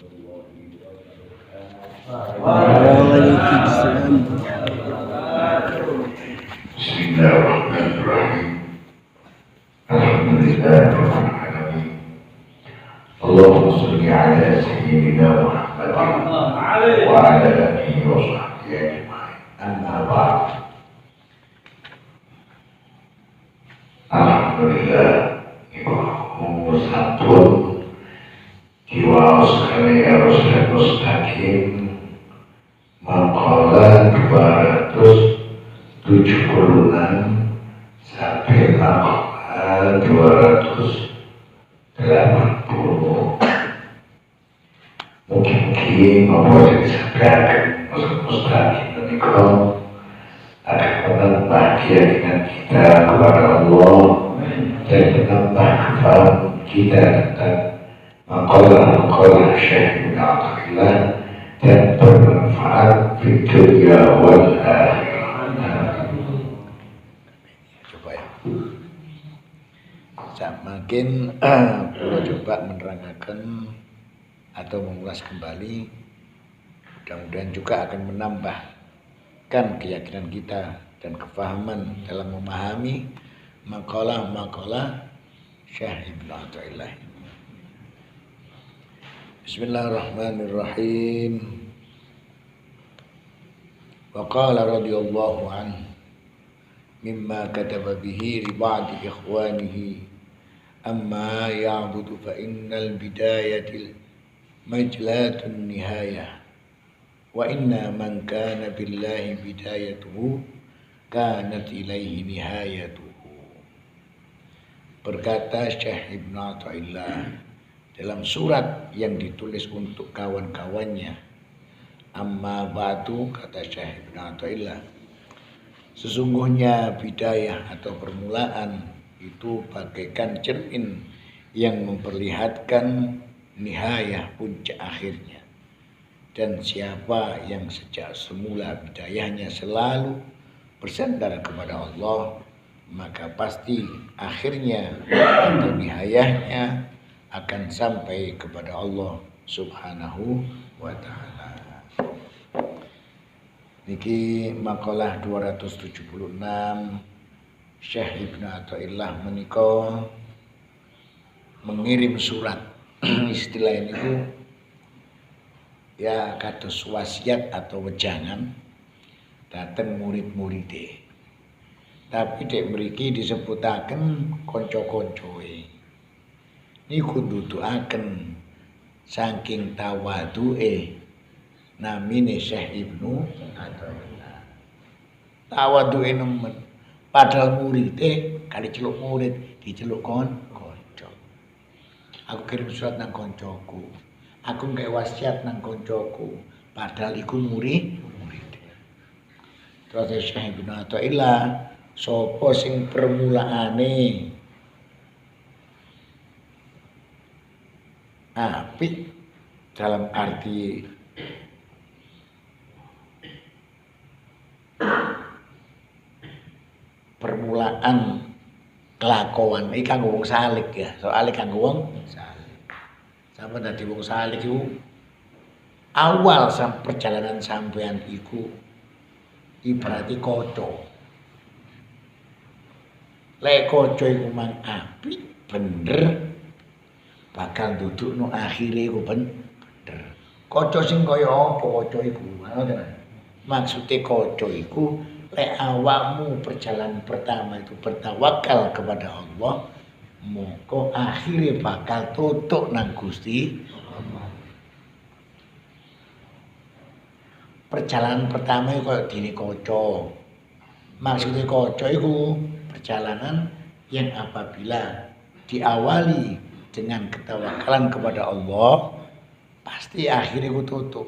Waalaikumsalam. Bismillahirrahmanirrahim. Alhamdulillahirabbil alamin. Allahumma shalli ala sayyidina Muhammad wa ala alihi wa sahbihi ajma'in. Amma ba'd. Alhamdulillah ibu santun jiwa sekali harus mustaqim maqala 276 sampai maqala 280. Mungkin membuat disampaikan mustaqim menikah akan menambah keyakinan kita kepada Allah dan menambah kefahaman kita tentang maqalah Syekh Ibnu Athaillah dan bermanfaat di dunia wal akhirah. Coba ya. Semakin coba menerangkan atau mengulas kembali, mudah-mudahan juga akan menambahkan keyakinan kita dan kefahaman dalam memahami maqalah Syekh Ibnu Athaillah. Bismillahirrahmanirrahim. Wa qala radhiyallahu anhu mimma kataba bihi li ba'di ikhwanihi amma ya'budu fa innal bidayatil majlatun nihayah wa inna man kana billahi bidayatuhu kanat ilaihi nihayatuhu. Berkata Syekh Ibnu Athaillah dalam surat yang ditulis untuk kawan-kawannya, amma ba'du, kata Syekh Ibnu Athaillah, sesungguhnya bidayah atau permulaan itu bagaikan cermin yang memperlihatkan nihayah, puncak akhirnya. Dan siapa yang sejak semula bidayahnya selalu bersandar kepada Allah, maka pasti akhirnya atau nihayahnya akan sampai kepada Allah Subhanahu wa ta'ala. Niki makalah 276 Syekh Ibnu Athaillah menika mengirim surat. Istilah ini itu ya kados wasiat atau wejangan dateng murid-muride. Tapi dek mriki disebutaken kanca-kancoe. Niku nuduhaken saking tawaduke namine Syekh Ibnu Athaillah. Tawaduke nemen. Padahal muride kali celuk murid diceluk kanca. Aku kirim surat nang kancaku. Aku nggawe wasiat nang kancaku. Padahal iku murid. Terus Syekh Ibnu Athaillah sapa sing permulaane apik dalam arti permulaan kelakuan iki kanggo wong salik ya, soalé kanggo wong salik. Sampe dadi wong salik iku awal perjalanan sampean iku ibarati kaca. Lek kaca iku mang apik bener bakal dudukno akhire ku bener. Kaca sing kaya apa kaca iku? Maksude kaca iku lek awakmu perjalanan pertama itu bertawakal kepada Allah, moko akhire bakal tutuk nang Gusti Allah. Perjalanan pertama iku kaya dene kaca. Maksude kaca iku perjalanan yang apabila diawali dengan ketawakalan kepada Allah, pasti akhirnya ku tutup.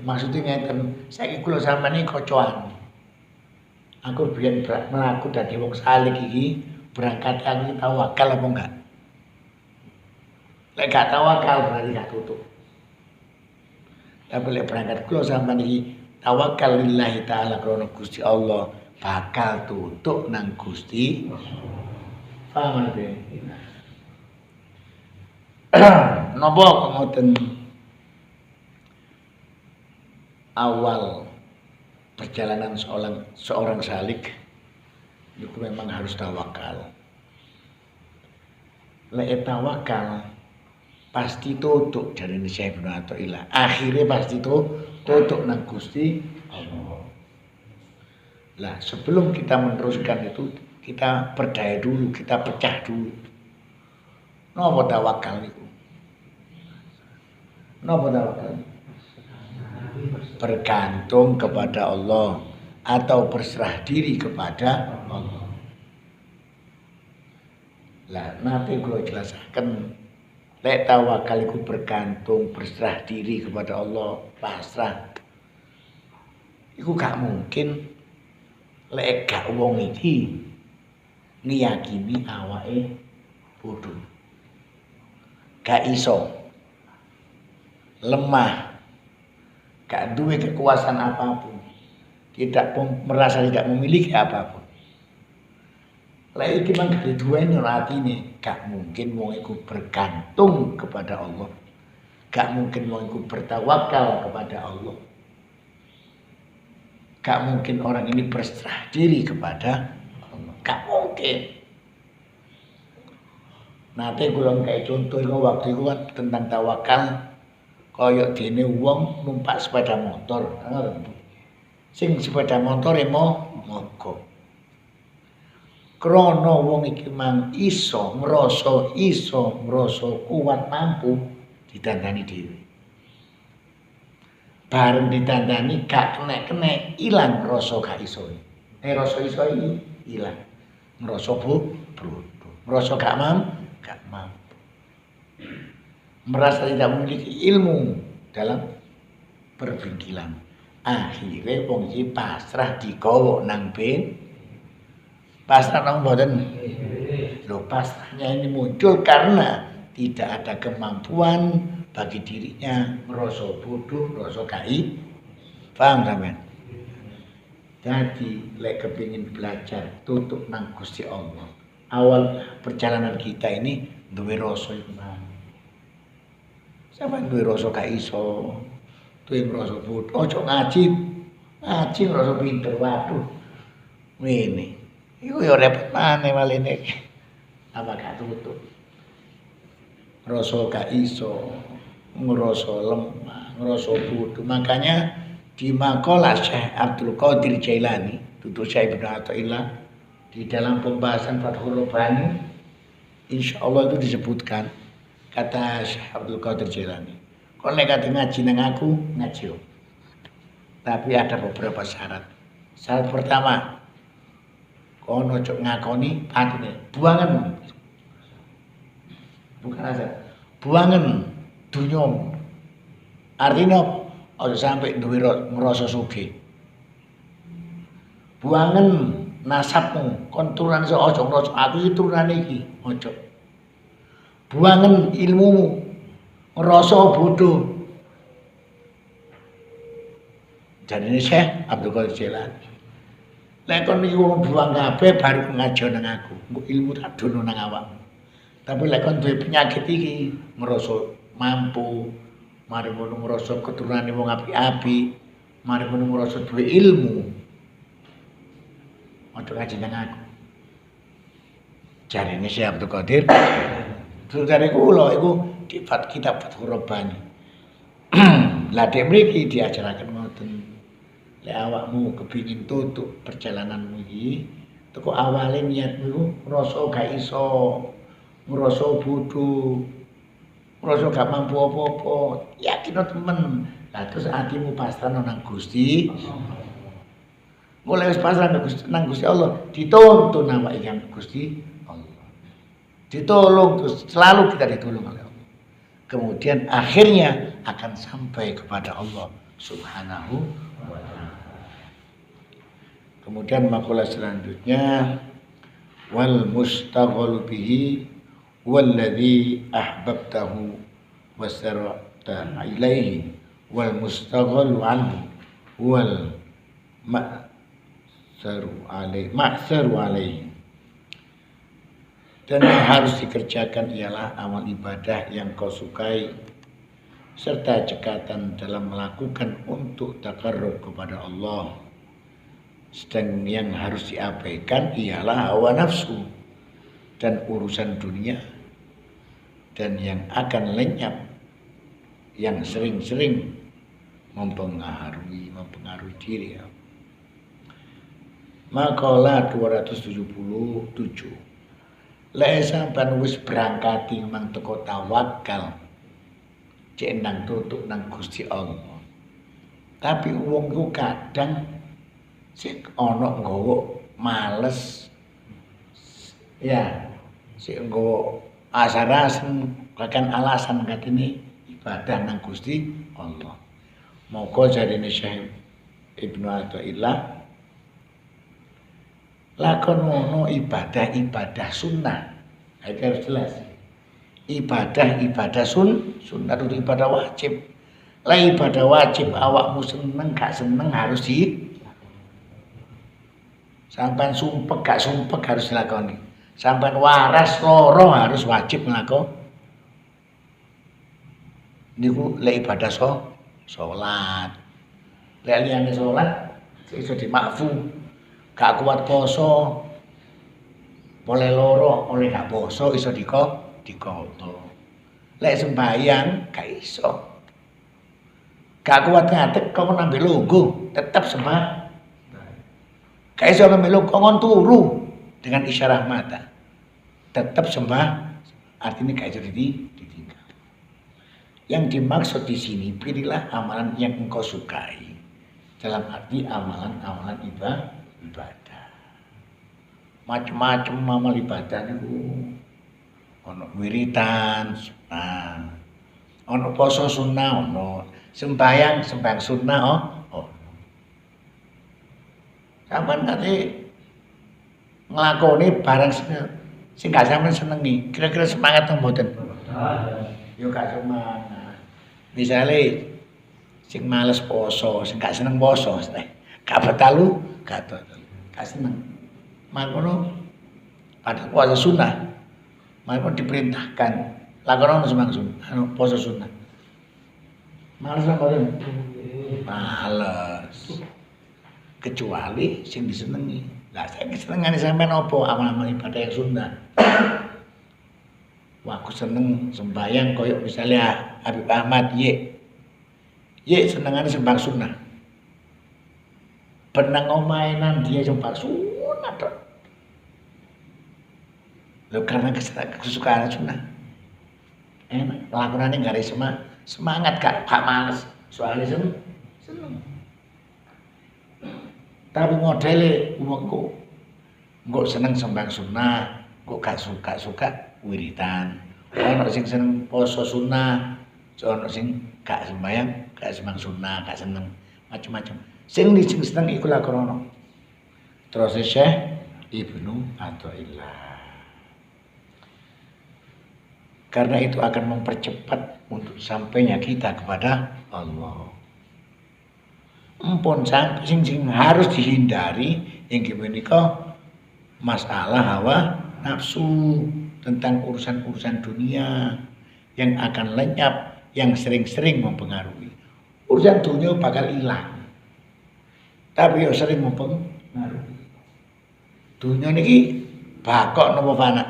Maksudnya ngeten, saiki kula sampeyan kocaan. Aku biyen mlaku dadi wong salik iki, berangkat aku tawakal apa enggak? Lek gak tawakal berarti gak tutup. Tapi lek berangkat kula sampeyan iki tawakal lillahi taala krana Gusti Allah, bakal tutup nang Gusti. Paham nggih? Napa kok ngoten awal perjalanan seorang salik itu memang harus tawakal. Lek tawakal pasti tutuk dari Syekh Ibnu Athaillah. Akhirnya pasti tutuk nang Gusti Allah. Lah sebelum kita meneruskan itu kita berdaya dulu, kita pecah dulu. Napa tawakal itu? Napa tawakal? Bergantung kepada Allah atau berserah diri kepada Allah. Lah nanti kalau jelaskan lek tawakal iku bergantung berserah diri kepada Allah, pasrah. Iku gak mungkin lek gak wong iki ngiyakini awake bodho. Gak iso. Lemah. Gak duwe kekuasaan apapun. Merasa tidak memiliki apapun. Lek iki mang gak duweni atine, gak mungkin wong iku bergantung kepada Allah. Gak mungkin wong iku bertawakal kepada Allah. Gak mungkin orang ini berserah diri kepada Allah. Gak mungkin. Nanti kula kayak contoh iku waktu itu kan tentang tawakal kaya dene wong numpak sepeda motor. Sing sepeda motor mogok. Krana wong iki mang iso ngrasa kuat mampu ditandani dhewe. Bareng ditandani gak kena ilang rasa gak iso. Rasa iso iki ilang. Ngrasa bodoh. Ngrasa gak mampu. Merasa tidak memiliki ilmu dalam perbingkilan. Akhirnya wong iki pasrah digawa nang pasrah nang mboten. Lho pasrahnya ini muncul karena tidak ada kemampuan bagi dirinya, merasa bodoh, merasa kai. Paham sampean? Jadi lek kepingin belajar tutup nang Gusti Allah. Awal perjalanan kita ini duwe rasa iku mang. Sampeyan duwe rasa gak iso, duwe rasa bodoh, ojo ngaji rasa pinter, waduh. Ngene. Iku ya repot maneh waline. Apa gak tutup. Rasa gak iso, ngrasa lemah, ngrasa bodoh. Makanya di makalah Syekh Abdul Qadir Jailani, tutur Syekh Ibnu Athaillah di dalam pembahasan Fathul Bani, insyaallah itu disebutkan kata Syekh Abdul Qadir Jailani. Kok nek kate ngaji nang aku, ngaji. Tapi ada beberapa syarat. Syarat pertama, kono cok ngakoni patine buangan. Bukan aja. Buangan dunya. Artinya aja sampai duwe ngrasa sugih. Buangan nasabmu, kon turunan iso aja ngrasa aku iki turunane iki, aja. Buangan ilmumu, ngrasa bodoh. Jadi Syekh Abdul Qadir Jailani. Lek kon iki wong buang kabeh baru ngajo nang aku, mbok ilmu tak dono nang awakmu. Tapi lek kon duwe penyakit iki, ngrasa mampu, mari ngono ngrasa keturunane wong apik-apik, mari ngono ngrasa duwe ilmu. Aja ngaji nang aku. Jarine Syekh Abdul Qadir. Dari kula iku di kitab Fathul Rabbani. Lah dek mriki diajaraken ngoten. Lek awakmu kepingin tutuk perjalananmu iki, teko awale niatmu iku ngrasa gak iso, ngrasa bodoh, ngrasa gak mampu apa-apa, yakin temen. Lah terus atimu pasrah nang Gusti. Mulai wis pasrah nang Gusti Allah, dituntun awake nang Gusti Allah. Ditolong terus selalu kita ditolong oleh Allah. Kemudian akhirnya akan sampai kepada Allah Subhanahu wa ta'ala. Kemudian makalah selanjutnya wal mustaghal bihi walladhi ahbabtahu wasarata ilaihi wal mustaghal anhu wal ma'saru alaihi. Dan yang harus dikerjakan ialah amal ibadah yang kau sukai serta cekatan dalam melakukan untuk takarrub kepada Allah. Sedang yang harus diabaikan ialah hawa nafsu dan urusan dunia, dan yang akan lenyap yang sering-sering mempengaruhi diri. Makalah 277. Lek sampean wis berangkati mang teko tawakal, cek nang tutuk nang Gusti Allah. Tapi wong ku kadang sik ana nggawa males. Ya, sik nggawa asar-asen bahkan alasan katene ibadah nang Gusti Allah. Moko jarine Syekh Ibnu Athaillah, lakonono ibadah sunnah. Itu harus jelas. Ibadah sunnah itu ibadah wajib. Lah ibadah wajib awakmu seneng gak seneng harus sampean sumpek gak sumpek harus dilakoni. Sampean waras loro harus wajib nglakoni. Niku lek ibadah salat. Lek liyane salat iso dimakfu. Gak kuat poso, boleh loro, oleh gak poso iso dikoto. Lek sembahyang gak iso. Gak kuat ngadeg kok nambah logo, tetap sembah. Gak iso nambah logo ngon turu dengan isyarat mata. Tetap sembah, artinya gak iso ditinggal. Yang dimaksud di sini, pilihlah amalan yang engkau sukai. Dalam arti amalan-amalan ibadah. Macam-macam amal ibadah niku. Ono wiritan sunnah. Ono poso sunnah ono. Sembahyang sunnah oh. Sampeyan kate nglakoni barang sing gak sampeyan senengi. Kira-kira semangat to mboten? Yo gak semangat. Misale sing males poso, sing gak seneng poso, gak betalu, gak seneng. Mangkono pada puasa sunnah, mangkono diperintahkan lakonan semang sunnah, puasa sunnah. Males apa kan? Males. Kecuali sing disenengi. Lah saiki senengane sampean apa amal-amal ibadah yang sunnah? Wah, aku seneng sembahyang koyo misalnya Habib Ahmad Ye senengane sembah sunnah. Benang omainan dia sembah sunnah tok. Lho karena kesukaan sunnah. Enak, lakonane gak semangat gak males. Soalnya seneng. Tapi modele wongku engko seneng sembah sunnah, kok gak suka wiritan. Ono sing seneng poso sunnah, ono sing gak sembayang, gak sembang sunnah, gak seneng macam-macam. Sing seneng iku lakonono. Terus Syekh Ibnu Athaillah. Karena itu akan mempercepat untuk sampainya kita kepada Allah. Empun sing harus dihindari yang menika masalah hawa nafsu, tentang urusan-urusan dunia yang akan lenyap, yang sering-sering mempengaruhi. Urusan dunia bakal hilang, tapi yang sering mempengaruhi. Dunia niki bakok napa fana?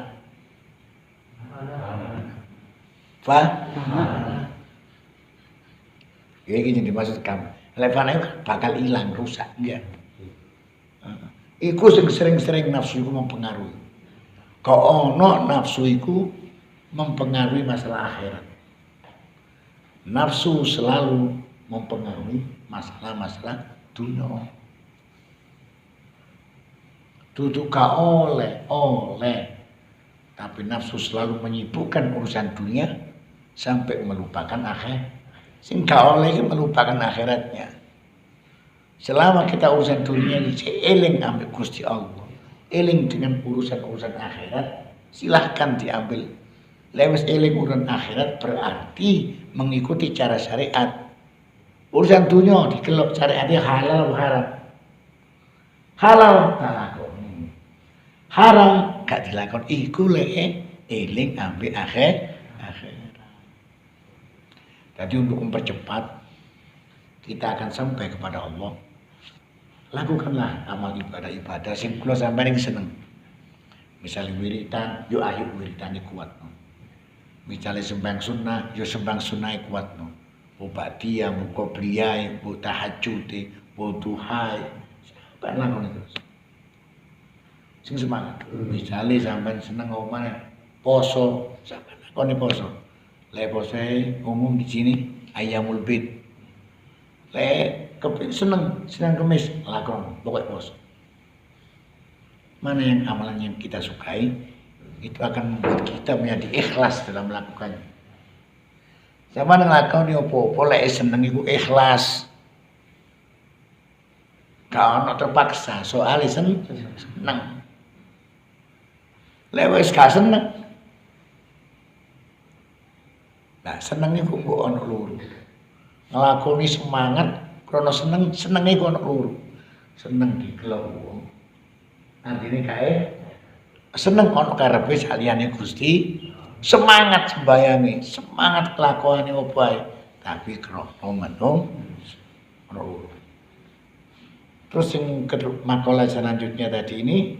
Ya iki dimaksud kamu. Lek fana bakal hilang, rusak ya. Iku sering-sering nafsu iku mempengaruhi. Kok ono nafsu iku mempengaruhi masalah akhirat. Nafsu selalu mempengaruhi masalah-masalah dunia. Duduk ka oleh, tapi nafsu selalu menyibukkan urusan dunia sampai melupakan akhirat. Sing gak oleh melupakan akhiratnya. Selama kita urusan dunia ini eling ambil Gusti Allah, eling dengan urusan-urusan akhirat, silahkan diambil. Lewes eling urusan akhirat berarti mengikuti cara syariat. Urusan dunia dikelok syariatnya halal haram. Halal tak lakoni, haram gak dilakoni. Iku lek eling ambil akhirat. Jadi untuk mempercepat kita akan sampai kepada Allah, lakukanlah amal ibadah sing kula sampeyan seneng. Misalnya wiridan, yo ayo wiridane kuat. Misalnya sembang sunnah, yo sembang sunnah kuat. Bu ba'diyah, bu qobliyah, bu tahajud, bu duha, sampeyan lakoni terus. Sing semangat. Misalnya sampeyan seneng omah poso, sampeyan lakoni poso. Le poso umum di sini Ayyamul Bid. Le seneng kemis lakon pokok poso. Mana yang amalan yang kita sukai itu akan membuat kita menjadi ikhlas dalam melakukannya. Sama nglakoni apa-apa lek seneng iku ikhlas. Gak ono terpaksa, soalnya seneng. Lek wis gak seneng. Nah, seneng iku mbok ono loro. Nglakoni semangat krana senenge iku ono loro. Seneng dikelok wong. Antine kae seneng ono karepe saliyane Gusti, semangat sembayange, semangat kelakuane opo tapi krana menung ono. Terus yang makalah selanjutnya tadi ini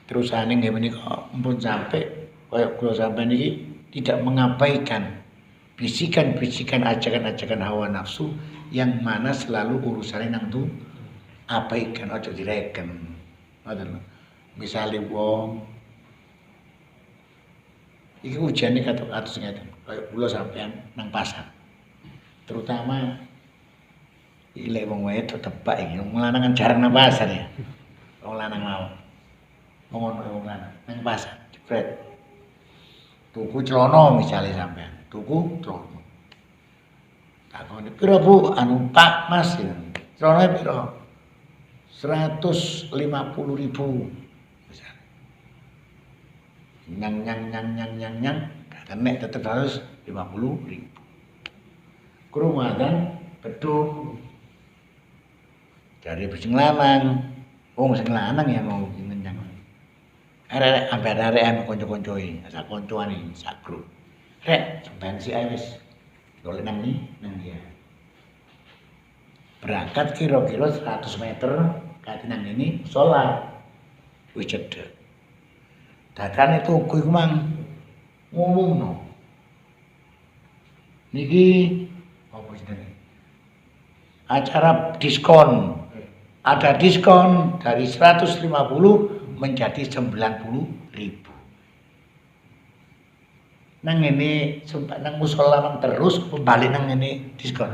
terusane nggih menika mumpun sampai kaya kula sampeyan iki tidak mengabaikan bisikan-bisikan ajakan-ajakan hawa nafsu yang mana selalu urusannya nang tu abaikan aja direken. Ngoten. Misale wong iki ujane kados ngeten, kaya kula sampeyan nang pasar. Terutama iki wong wedok tebak iki, wong lanang jarang nang pasar ya. Wong lanang mau. Ngono wong lanang nang pasar, jebret. Tuku celana misale sampeyan, tuku celana. Takone, "Pira Bu?" "Anu Pak, Mas." "Celanane pira?" 150.000. Nyang kata nek tetep harus 50.000. Krungan beduk dari sing lanang, wong sing lanang yang mau ngenyang. Arek ambar arekan kanca-kancoe, sak kancoane sak grup. Rek, sampeyan si ae wis golek nang dia. Berangkat kira-kira 100 meter kate nang ini salat. Wis cedhek. Dadane tuku iku mang ngumumno. Niki apa jenenge? Acara diskon. Ada diskon dari 150 menjadi 90.000. Nang ngene sumpah nang musala mang terus bali nang ngene diskon.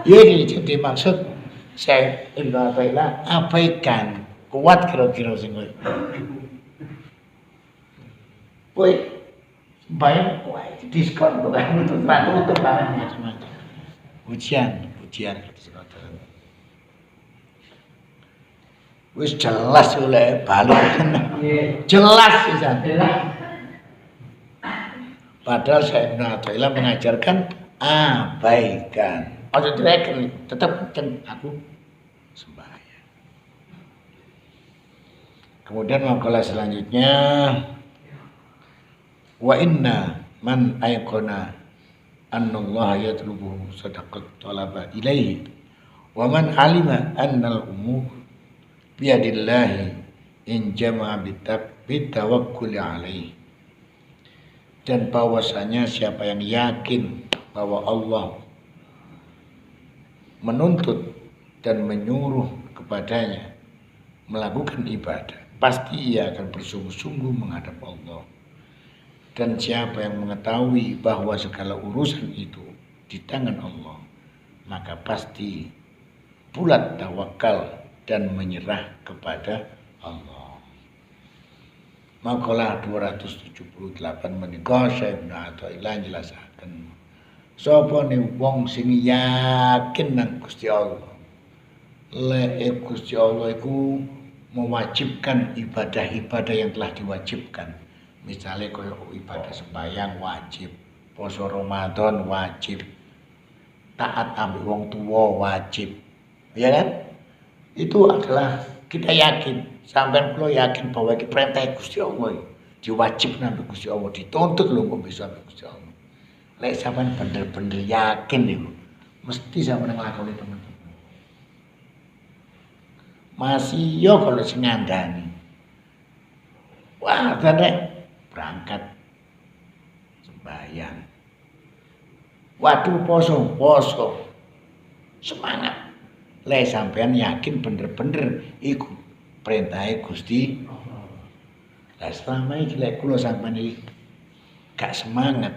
Iki jadi maksud saya Ibnu Athaillah abaikan kuat kira-kira sing kowe. Kowe bayang kowe diskon kok nutup macam-macam. Ujian wis jelas oleh balik jelas pisan. Padahal saya Ibnu Athaillah mengajarkan abaikan. Aja direken, tetap aku sembahyang. Kemudian makalah selanjutnya wa inna man ayqana annallaha yatlubu sadaqat talaba ilaihi wa man alima annal umur biyadillahi in jama'a bitawakkul alaihi. Dan bahwasanya siapa yang yakin bahwa Allah menuntut dan menyuruh kepadanya melakukan ibadah, pasti ia akan bersungguh-sungguh menghadap Allah. Dan siapa yang mengetahui bahwa segala urusan itu di tangan Allah, maka pasti bulat tawakal dan menyerah kepada Allah. Makalah 278 menika Syekh Ibnu Athaillah jelasaken. Sapa ne wong sing yakin nang Gusti Allah. Lek Gusti Allah iku mewajibkan ibadah-ibadah yang telah diwajibkan. Misalnya kaya ibadah sembahyang wajib, poso Ramadan wajib, taat ambek wong tua wajib. Ya kan? Itu adalah kita yakin, sampean kula yakin bahwa iki perintah Gusti Allah. diwajib nang Gusti Allah, dituntut lho kok bisa nang Gusti Allah. Lek sampean bener-bener yakin niku, mesti sampean nglakoni teman-teman. Masih yo kalau sing ngandani. Wah, rek berangkat sembahyang. Waduh poso. Semangat. Lek sampean yakin bener-bener iku perintahe Gusti. Lah selama iki lek kula sampean iki gak semangat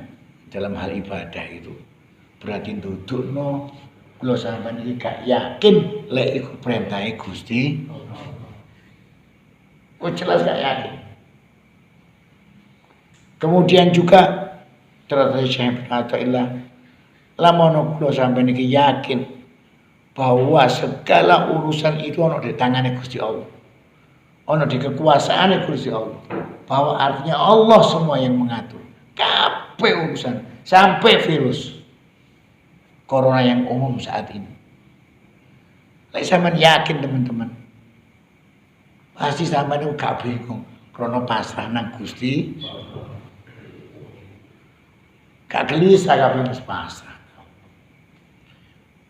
dalam hal ibadah itu, berarti ndudukno kula sampean iki gak yakin lek iku perintahe Gusti. Oh jelas gak yakin. Kemudian juga terus Syekh Athaillah lamono kula sampean iki yakin bahwa segala urusan itu ono di tangannya Gusti Allah. Ono di kekuasaannya Gusti Allah. Bahwa artinya Allah semua yang mengatur. Kabeh urusan sampai virus corona yang umum saat ini. Lek sampean yakin teman-teman. Pasti sampean itu gak bingung krana pasrah nang Gusti. Gak gelisah kabeh wis pasrah.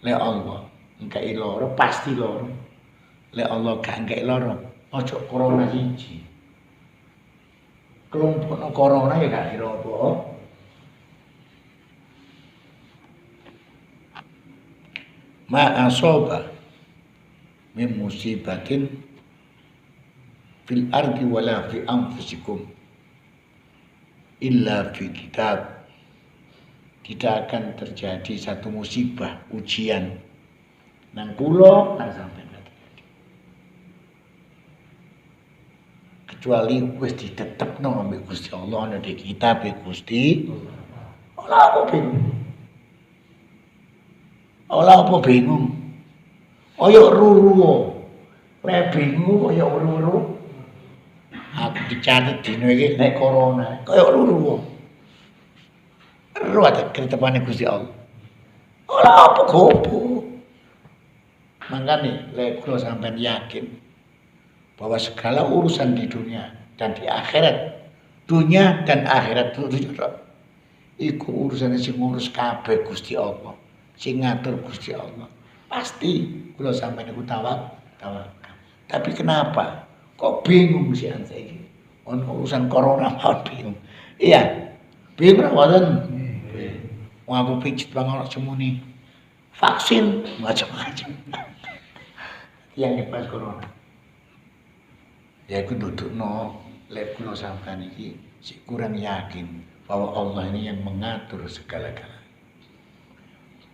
Lek Allah engkei loro pasti loro. Lek Allah gak engkei loro, ojo corona siji. Kelompokno corona ya gak kira apa. Ma asoba min musibatin fil ardi wala fi anfusikum illa fi kitab. Tidak akan terjadi satu musibah, ujian nang kula nang sampeyan terjadi. Kecuali wis ditetepno ambek Gusti Allah ana di kitab Gusti. Ora apa bingung. Kaya ruruo. Lek bingung kaya ruruo. Aku dicatet dino iki nek corona, kaya ruruo. Ruwet ketepane Gusti Allah. Ora apa gopo. Mangkane lek kula sampean yakin bahwa segala urusan di dunia dan di akhirat, dunia dan akhirat iku urusane sing ngurus kabeh Gusti Allah, sing ngatur Gusti Allah. Pasti kula sampean iku tawakal. Tapi kenapa kok bingung sih saiki? Ono urusan corona kok bingung. Iya. Bingung wae. Wong aku pijit banget semuni vaksin macam-macam. Yang pas corona. Ya aku dudukno lek kula sampean iki sik kurang yakin bahwa Allah ini yang mengatur segala-galanya.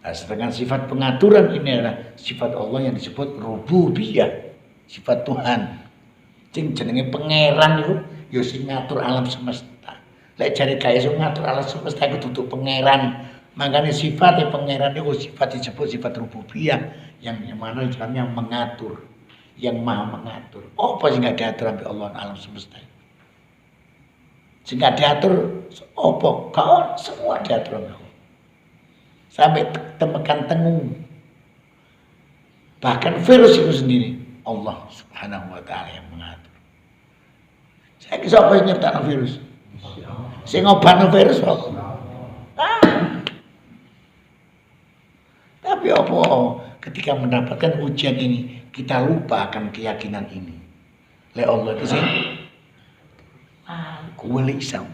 Nah, sedangkan sifat pengaturan ini adalah sifat Allah yang disebut rububiyah, sifat Tuhan. Sing jenenge pangeran iku ya sing ngatur alam semesta. Lek jare gawe iso ngatur alam semesta iku dudu pangeran. Makanya sifatnya pangeran itu sifat disebut sifat rububiyah yang mana istilahnya mengatur, yang maha mengatur. Apa sih nggak diatur sampai Allah alam semesta? Sehingga diatur apa? Kau semua diatur oleh Allah. Sampai temekan tengung. Bahkan virus itu sendiri Allah Subhanahu wa taala yang mengatur. Saya kisah apa yang nyiptakan virus? Sing ngobano virus apa? Tapi apa ketika mendapatkan ujian ini kita lupa akan keyakinan ini. Le Allah itu sih. Kuweli sam.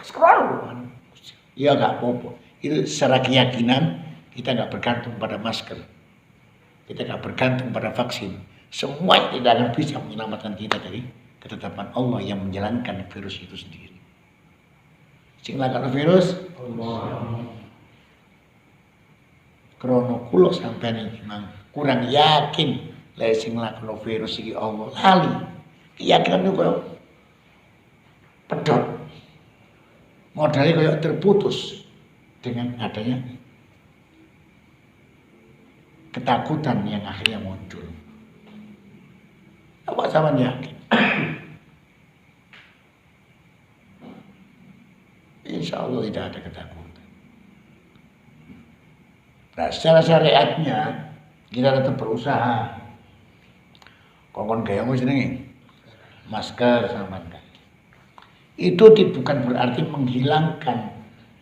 Sekarang ya enggak apa-apa. Itu secara keyakinan kita enggak bergantung pada masker. Kita enggak bergantung pada vaksin. Semua tidak akan bisa menyelamatkan kita dari ketetapan Allah yang menjalankan virus itu sendiri. Sing lakon virus Allah. Krono kula sampeyan iki mang kurang yakin lek sing lakon virus iki Allah lali. Keyakinan niku koyo pedhot. Modalnya koyo terputus dengan adanya ketakutan yang akhirnya muncul. Apa sampean yakin? Insya Allah tidak ada ketakutan. Nah, secara syariatnya kita tetap berusaha. Kokon gaya jenenge masker sama kan. itu bukan berarti menghilangkan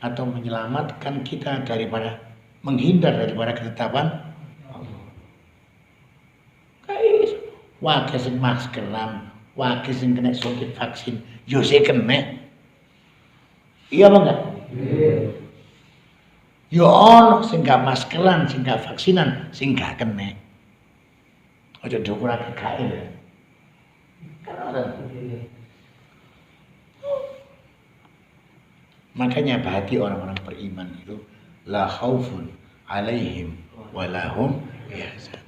atau menyelamatkan kita daripada menghindar daripada ketetapan Allah. Kais wae sing maskeran, wae sing kena suntik vaksin, yo sing kena. Iya apa enggak? Yo ono sing gak maskeran, sing gak vaksinan, sing gak kena. Aja diukurake kae lho. Makanya hati orang-orang beriman itu la khaufun alaihim wa lahum yahzan.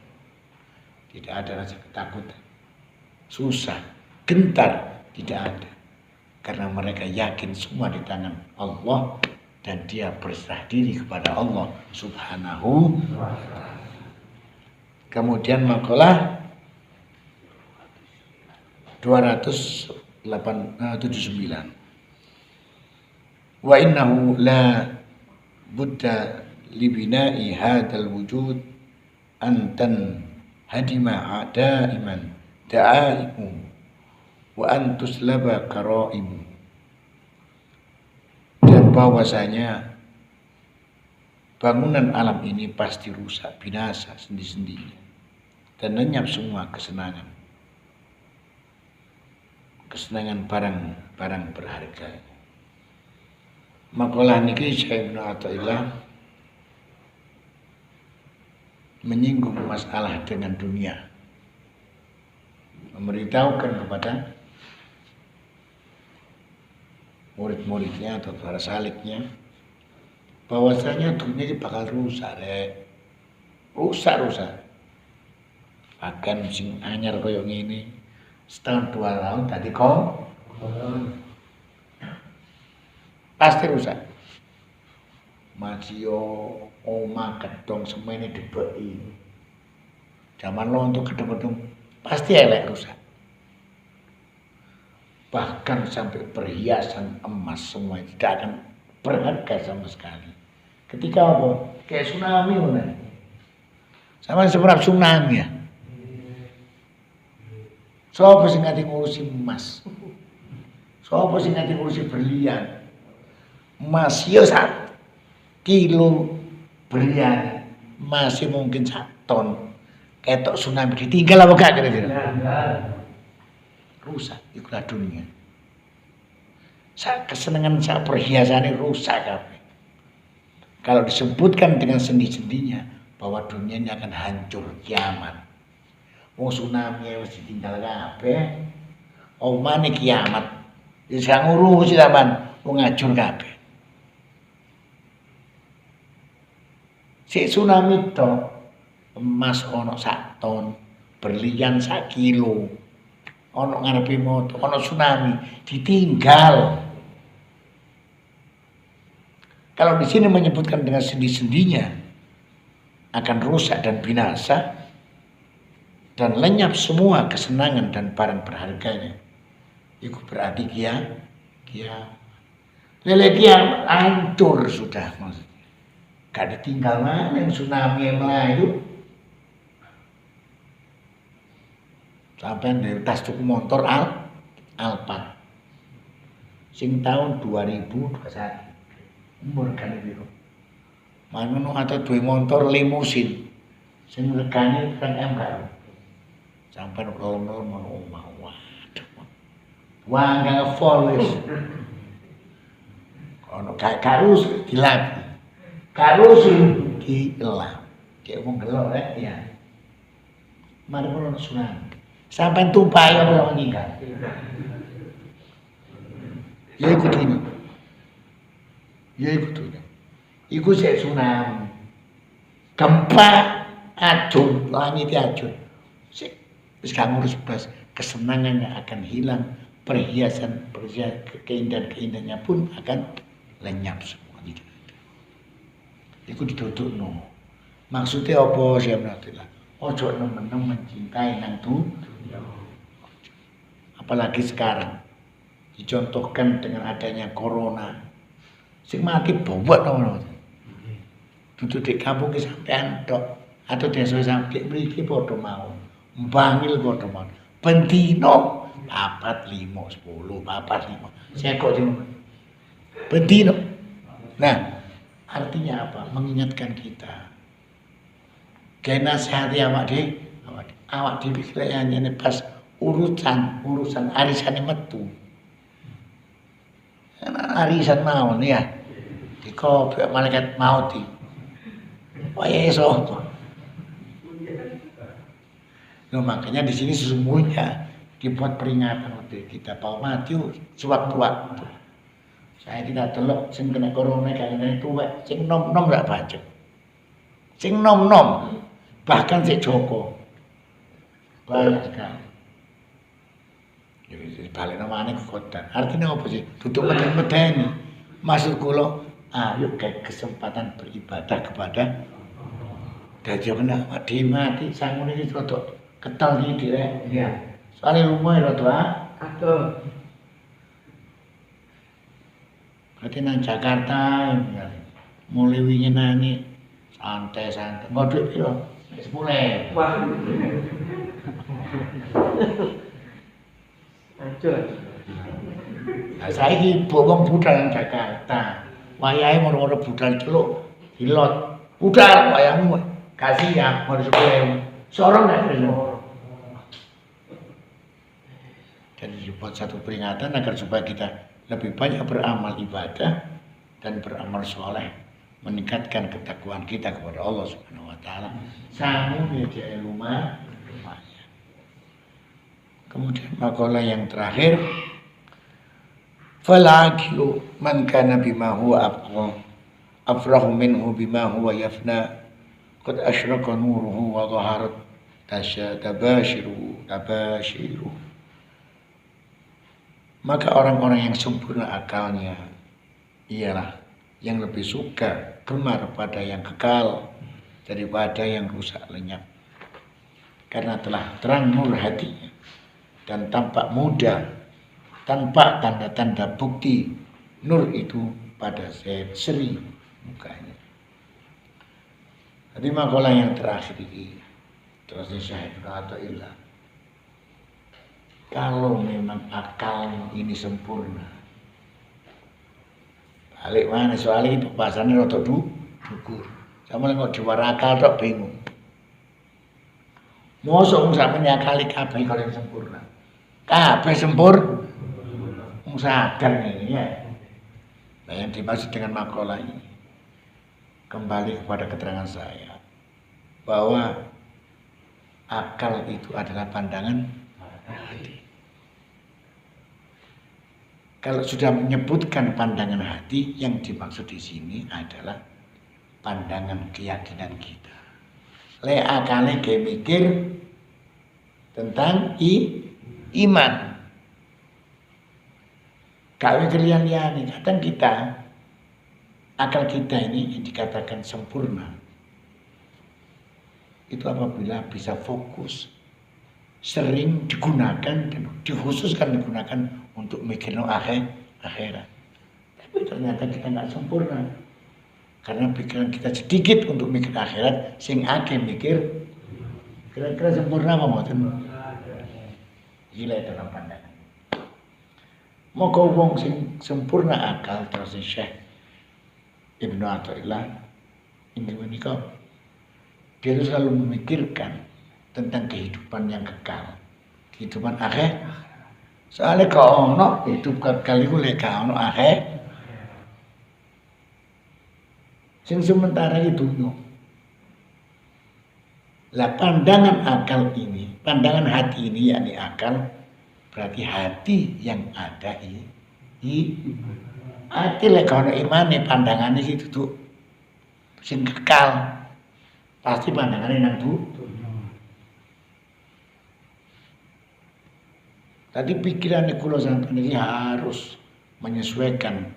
Tidak ada rasa ketakutan, susah, gentar, tidak ada. Karena mereka yakin semua di tangan Allah dan dia berserah diri kepada Allah Subhanahu wa ta'ala. Kemudian makalah 279. Wa innahu la budda li bina'i hadzal wujud an tanhadima da'iman da'aimu wa an tuslaba qaraimu. Dan bahwasanya bangunan alam ini pasti rusak, binasa sendi-sendinya dan lenyap semua kesenangan barang-barang berharga. Makalah niki Syekh Ibnu Athaillah menyinggung masalah dengan dunia, memberitahukan kepada murid-muridnya atau para saliknya bahwasanya dunia ini bakal rusak, rusak. Bahkan sing anyar koyo ngene setahun 2 tahun tadi kok pasti rusak. Masio oma gedong semene dibeki. Zaman lo untuk gedung-gedung pasti elek rusak. Bahkan sampai perhiasan emas semua tidak akan berharga sama sekali. Ketika apa? Kayak tsunami mana? Sama seperti tsunami ya. Sopo sing ngati ngurusi emas? Sopo sing ngati ngurusi berlian? Emas yo 1 kilo berlian masih mungkin 1 ton. Ketok tsunami ditinggal apa gak kira-kira? Rusak ikulah dunia. Kesenangan sak perhiasannya rusak kabeh. Kalau disebutkan dengan sendi-sendinya bahwa dunia ini akan hancur kiamat. Wong tsunami wis ditinggal kabeh. Omane kiamat. Wis gak ngurusi sampean, wong ngajur kabeh. Si tsunami to emas ono 1 ton, berlian 1 kilo. Ono ngarepe moto, ono tsunami ditinggal. Kalau di sini menyebutkan dengan sendi-sendinya akan rusak dan binasa dan lenyap semua kesenangan dan barang berharganya. Itu berarti lele kiamat hancur sudah maksudnya. Gak ada tinggal mana yang tsunami yang melayu. Sampai dari tas tuku motor Alphard. Sing tahun 2021. Umur kan biru. Manu atau 2 motor limusin. Sing regane kan M karo. Sampai loro mau omah. Waduh. Wah enggak folis. Ono karus dilapi. Karus dielap. Kayak wong gelok ya. Mari ono tsunami. Sampai tumpah ya orang meninggal. Ya ikut ini. Iku sik tsunami. Gempa acun, langit acun. Sik wis gak ngurus blas, kesenangannya akan hilang, perhiasan keindahan-keindahannya pun akan lenyap semua gitu. Iku didudukno. Maksudnya apa sih menurutlah? Ojo nemen-nemen mencintai nang dunia. Apalagi sekarang dicontohkan dengan adanya corona. Sing mati bobot ngono. Duduk di kampung ki sampean tok atau desa sampe mriki padha mau. Mbangil padha mau. Bendino papat 5 10 papat 5 sekok bendino. Nah, artinya apa? Mengingatkan kita. Kena sehati awak dhewe iki pas urusan arisane metu. Arisan mawon ya. Dikobrak malaikat maut iki. Wayahe sapa? Nah, makanya di sini sesungguhnya dibuat peringatan untuk kita bahwa mati sewaktu-waktu. Saya tidak telok sing kena corona kalian tuwek, sing nom-nom gak baca. Sing nom-nom bahkan sik Joko. Banyak sekali. Jadi balik namanya ke kota. Artinya apa sih? Duduk meden-medeni. Maksud kula, ayo kayak kesempatan beribadah kepada dadi kena mati sangun iki rada ketel iki rek. Iya. Soale lumayan rada adoh. Berarti nang Jakarta mulai wingi nani santai-santai. Ngoduk piro? Wis mulai. Wah. Aduh. Nah, saiki bowong budal nang Jakarta. Wayahe moro-moro budal celuk, hilot. Budal wayahmu. Kasih ya, mau disebut sorong gak terima. Jadi dibuat satu peringatan agar supaya kita lebih banyak beramal ibadah dan beramal soleh, meningkatkan ketakwaan kita kepada Allah Subhanahu Wa Taala. Sangu dia lumayan. Kemudian makalah yang terakhir, falakilu man kana bima huwa afrahu minhu bima huwa yafna qad asyraka nuruhu wa dhaharat tabashiru. Maka orang-orang yang sempurna akalnya ialah yang lebih suka gemar pada yang kekal daripada yang rusak lenyap, karena telah terang nur hatinya dan tampak mudah tanpa tanda-tanda bukti nur itu pada seri mukanya. Jadi makalah yang terakhir ini terus Syekh Athaillah, kalau memang akal ini sempurna, balik mana soalnya itu bahasannya rada dukur. Sama nggak juara akal tok bingung. Mosok sampe nyakali kabeh kalau yang sempurna. Kabeh sempur, sadar ini ya. Nah, yang dimaksud dengan makalah ini kembali kepada keterangan saya bahwa akal itu adalah pandangan hati. Kalau sudah menyebutkan pandangan hati, yang dimaksud di sini adalah pandangan keyakinan kita. Le akale ge mikir tentang iman. Kalau kalian kadang kita, akal kita ini yang dikatakan sempurna, itu apabila bisa fokus, sering digunakan dan dikhususkan digunakan untuk mikir akhirat. Tapi ternyata kita nggak sempurna, karena pikiran kita sedikit untuk mikir akhirat, sing akeh mikir kira-kira sempurna apa mboten? Gila dalam pandangan. Moga wong sing sempurna akal terus Syekh Ibnu Athaillah ini menika dia selalu memikirkan tentang kehidupan yang kekal, kehidupan akhir. Soalnya kalau ono hidup kekal itu lek ono akhir. Sing sementara itu lah pandangan akal ini, pandangan hati ini yakni akal, berarti hati yang ada hati lek ono imane pandangane itu tuh sing kekal. Pasti pandangannya nang Tadi pikiran kula sampeyan iki harus menyesuaikan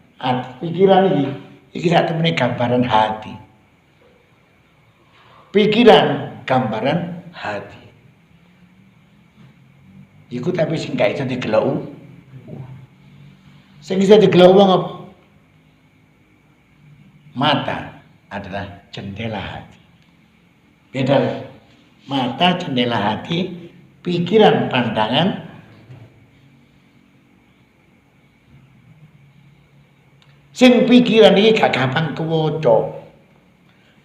pikiran iki sak temene gambaran hati. Pikiran gambaran hati. Iku tapi sing gak iso digelok. Sing iso digelok wong apa? Mata adalah jendela hati. Beda. Mata jendela hati, pikiran pandangan Sing pikiran iki gak gampang kewaca.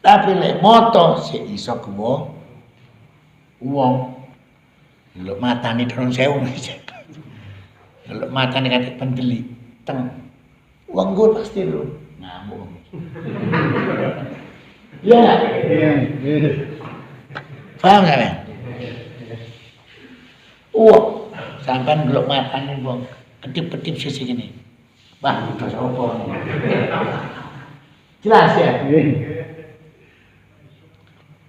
Tapi lek moto sik iso kewo wong. Lho matane 2000. Lho matane kate pendeli teng. Wong gue pasti lho ngamuk. Iya. Paham gak, Bang? Sampai ngeluk matanya wong ketip-ketip sisi gini. Wah, udah apa? Jelas ya?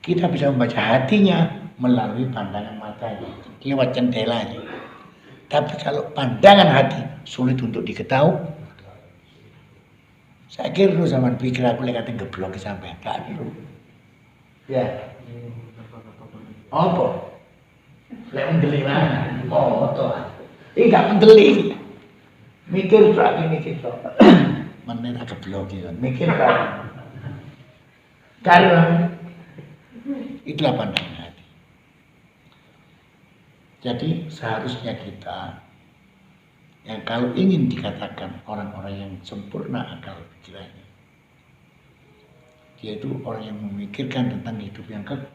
Kita bisa membaca hatinya melalui pandangan matanya, lewat jendelanya. Tapi kalau pandangan hati sulit untuk diketahui. Saya kira dulu zaman pikir aku lek kate geblok sampai gak dulu. Ya. Apa? Lek mendeli mana? Foto. Iki gak mendeli. Mikir berarti mikir tok. Meneh tak geblok iki. Mikir kan. Karena itulah pandangan hati. Jadi seharusnya kita yang kalau ingin dikatakan orang-orang yang sempurna akal pikirannya, dia itu orang yang memikirkan tentang hidup yang kekal.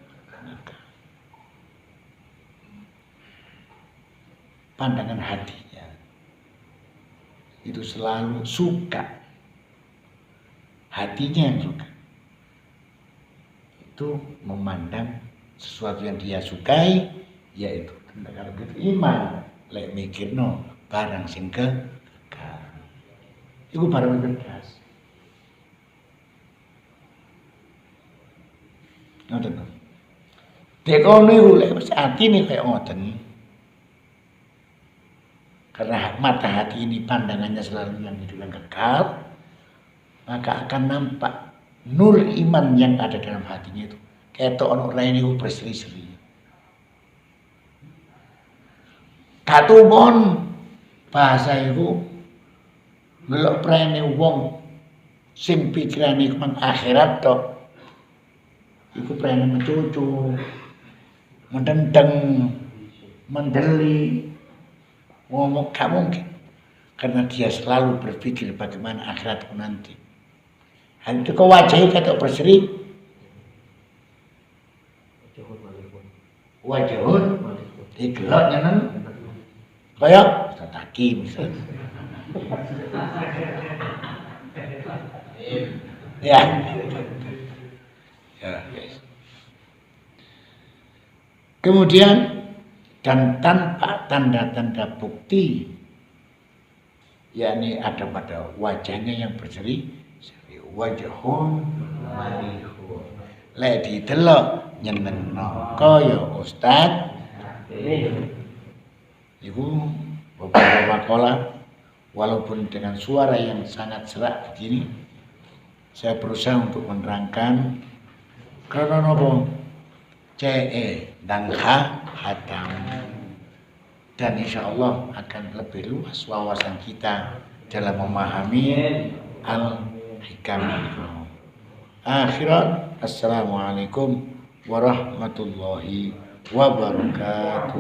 Pandangan hatinya itu selalu suka, hatinya yang suka itu memandang sesuatu yang dia sukai, yaitu kalau gitu iman lek mikirno barang sing kekal. Iku barang cerdas. Ngoten. Tekono iku lek wis atine kaya ngoten. Karena mata hati ini pandangannya selalu yang hidup yang kekal, maka akan nampak nur iman yang ada dalam hatinya itu. Ketok ono rene iku berseri-seri. Katumon bahasa itu ngelok prene wong sing pikirane kuwi akhirat tok. Iku prene mencucu, mendendeng, mendeli, ngomong gak mungkin. Karena dia selalu berpikir bagaimana akhiratku nanti. Hal itu kok wajahnya ketok berseri. Wajahun digelok nyen. Kaya tataki misalnya. Ya. Ya, guys. Kemudian dan tanpa tanda-tanda bukti, yakni ada pada wajahnya yang berseri, wajahun malihun. Lek didelok nyenengno kaya ustaz. Ibu beberapa makalah walaupun dengan suara yang sangat serak begini, saya berusaha untuk menerangkan karena nopo CE dan hatam, dan insya Allah akan lebih luas wawasan kita dalam memahami al-hikam. Akhirat, assalamualaikum warahmatullahi wabarakatuh.